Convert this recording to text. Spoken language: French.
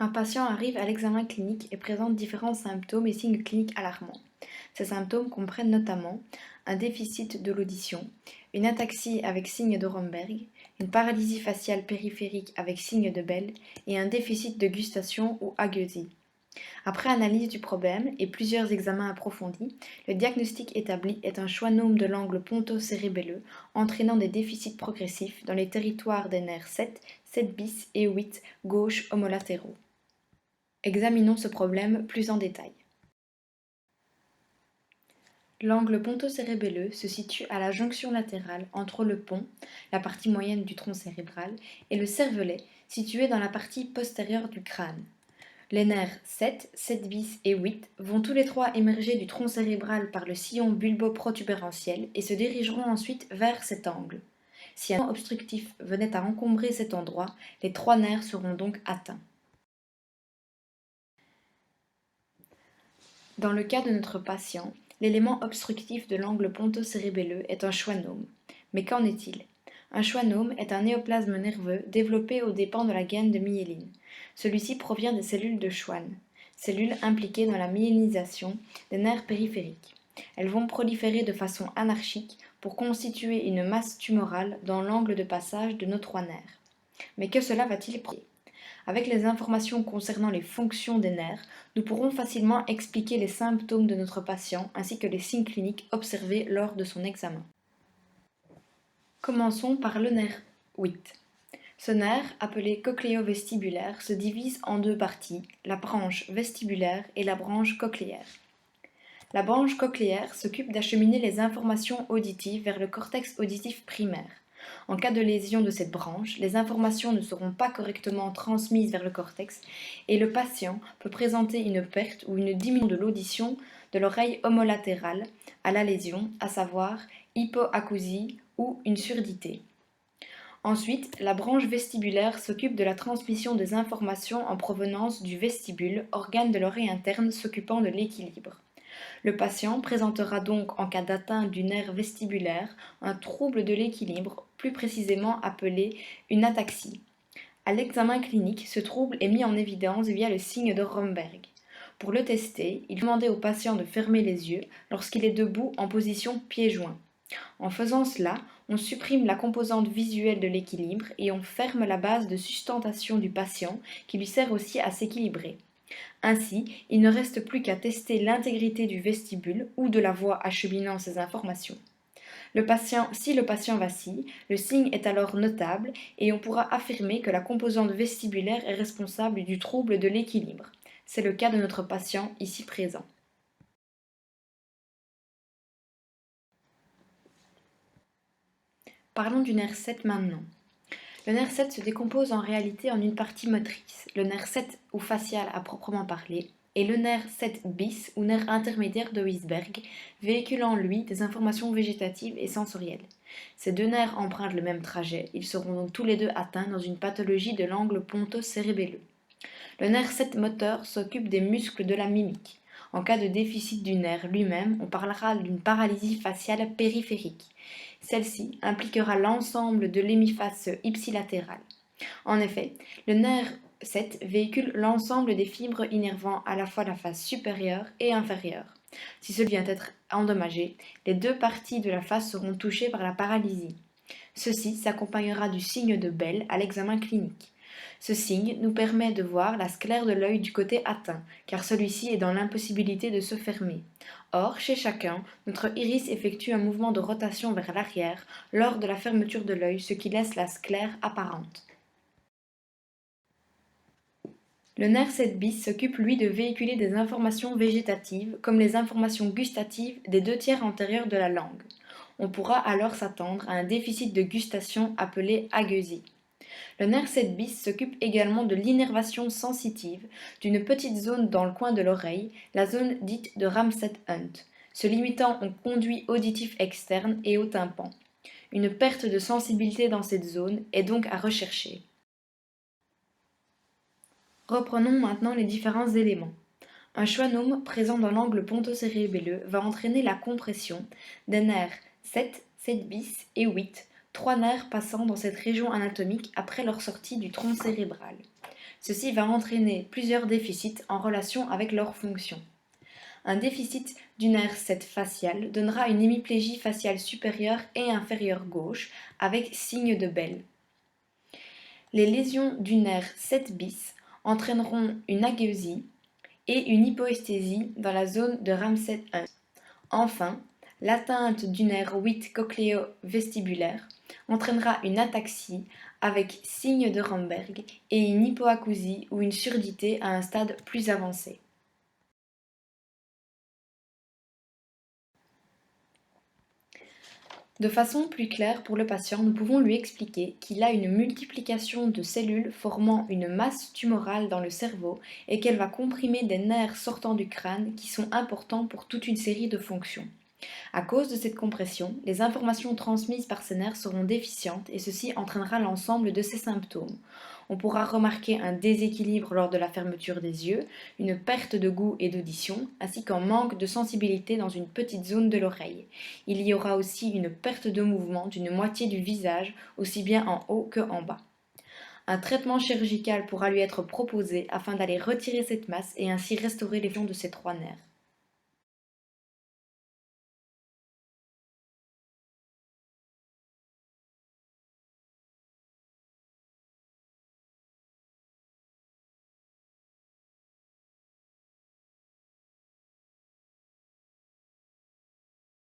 Un patient arrive à l'examen clinique et présente différents symptômes et signes cliniques alarmants. Ces symptômes comprennent notamment un déficit de l'audition, une ataxie avec signe de Romberg, une paralysie faciale périphérique avec signe de Bell et un déficit de gustation ou agueusie. Après analyse du problème et plusieurs examens approfondis, le diagnostic établi est un schwannome de l'angle ponto-cérébelleux entraînant des déficits progressifs dans les territoires des nerfs 7, 7 bis et 8 gauche homolatéraux. Examinons ce problème plus en détail. L'angle ponto-cérébelleux se situe à la jonction latérale entre le pont, la partie moyenne du tronc cérébral, et le cervelet, situé dans la partie postérieure du crâne. Les nerfs 7, 7 bis et 8 vont tous les trois émerger du tronc cérébral par le sillon bulbo-protubérantiel et se dirigeront ensuite vers cet angle. Si un obstructif venait à encombrer cet endroit, les trois nerfs seront donc atteints. Dans le cas de notre patient, l'élément obstructif de l'angle ponto-cérébelleux est un schwannome. Mais qu'en est-il? Un schwannome est un néoplasme nerveux développé aux dépens de la gaine de myéline. Celui-ci provient des cellules de Schwann, cellules impliquées dans la myélinisation des nerfs périphériques. Elles vont proliférer de façon anarchique pour constituer une masse tumorale dans l'angle de passage de nos trois nerfs. Mais que cela va-t-il provoquer? Avec les informations concernant les fonctions des nerfs, nous pourrons facilement expliquer les symptômes de notre patient ainsi que les signes cliniques observés lors de son examen. Commençons par le nerf 8. Ce nerf, appelé cochléo-vestibulaire, se divise en deux parties, la branche vestibulaire et la branche cochléaire. La branche cochléaire s'occupe d'acheminer les informations auditives vers le cortex auditif primaire. En cas de lésion de cette branche, les informations ne seront pas correctement transmises vers le cortex et le patient peut présenter une perte ou une diminution de l'audition de l'oreille homolatérale à la lésion, à savoir hypoacousie ou une surdité. Ensuite, la branche vestibulaire s'occupe de la transmission des informations en provenance du vestibule, organe de l'oreille interne s'occupant de l'équilibre. Le patient présentera donc, en cas d'atteinte du nerf vestibulaire, un trouble de l'équilibre, plus précisément appelé une ataxie. À l'examen clinique, ce trouble est mis en évidence via le signe de Romberg. Pour le tester, il est demandé au patient de fermer les yeux lorsqu'il est debout en position pieds joints. En faisant cela, on supprime la composante visuelle de l'équilibre et on ferme la base de sustentation du patient qui lui sert aussi à s'équilibrer. Ainsi, il ne reste plus qu'à tester l'intégrité du vestibule ou de la voie acheminant ces informations. Si le patient vacille, le signe est alors notable et on pourra affirmer que la composante vestibulaire est responsable du trouble de l'équilibre. C'est le cas de notre patient ici présent. Parlons du nerf 7 maintenant. Le nerf 7 se décompose en réalité en une partie motrice, le nerf 7 ou facial à proprement parler, et le nerf 7 bis ou nerf intermédiaire de Weisberg, véhiculant lui des informations végétatives et sensorielles. Ces deux nerfs empruntent le même trajet, ils seront donc tous les deux atteints dans une pathologie de l'angle ponto-cérébelleux. Le nerf 7 moteur s'occupe des muscles de la mimique. En cas de déficit du nerf lui-même, on parlera d'une paralysie faciale périphérique. Celle-ci impliquera l'ensemble de l'hémiface ipsilatéral. En effet, le nerf 7 véhicule l'ensemble des fibres innervant à la fois la face supérieure et inférieure. Si celui vient être endommagé, les deux parties de la face seront touchées par la paralysie. Ceci s'accompagnera du signe de Bell à l'examen clinique. Ce signe nous permet de voir la sclère de l'œil du côté atteint, car celui-ci est dans l'impossibilité de se fermer. Or, chez chacun, notre iris effectue un mouvement de rotation vers l'arrière lors de la fermeture de l'œil, ce qui laisse la sclère apparente. Le nerf 7 bis s'occupe lui de véhiculer des informations végétatives, comme les informations gustatives des deux tiers antérieurs de la langue. On pourra alors s'attendre à un déficit de gustation appelé agueusie. Le nerf 7 bis s'occupe également de l'innervation sensitive d'une petite zone dans le coin de l'oreille, la zone dite de Ramsay-Hunt, se limitant au conduit auditif externe et au tympan. Une perte de sensibilité dans cette zone est donc à rechercher. Reprenons maintenant les différents éléments. Un schwannome présent dans l'angle ponto-cérébelleux va entraîner la compression des nerfs 7, 7 bis et 8, trois nerfs passant dans cette région anatomique après leur sortie du tronc cérébral. Ceci va entraîner plusieurs déficits en relation avec leur fonction. Un déficit du nerf 7 facial donnera une hémiplégie faciale supérieure et inférieure gauche avec signe de Bell. Les lésions du nerf 7 bis entraîneront une agueusie et une hypoesthésie dans la zone de Ramsay 1. Enfin, l'atteinte du nerf 8 cochléo-vestibulaire entraînera une ataxie avec signe de Ramberg et une hypoacousie ou une surdité à un stade plus avancé. De façon plus claire pour le patient, nous pouvons lui expliquer qu'il a une multiplication de cellules formant une masse tumorale dans le cerveau et qu'elle va comprimer des nerfs sortant du crâne qui sont importants pour toute une série de fonctions. À cause de cette compression, les informations transmises par ces nerfs seront déficientes et ceci entraînera l'ensemble de ces symptômes. On pourra remarquer un déséquilibre lors de la fermeture des yeux, une perte de goût et d'audition, ainsi qu'un manque de sensibilité dans une petite zone de l'oreille. Il y aura aussi une perte de mouvement d'une moitié du visage, aussi bien en haut que en bas. Un traitement chirurgical pourra lui être proposé afin d'aller retirer cette masse et ainsi restaurer les fonds de ces trois nerfs.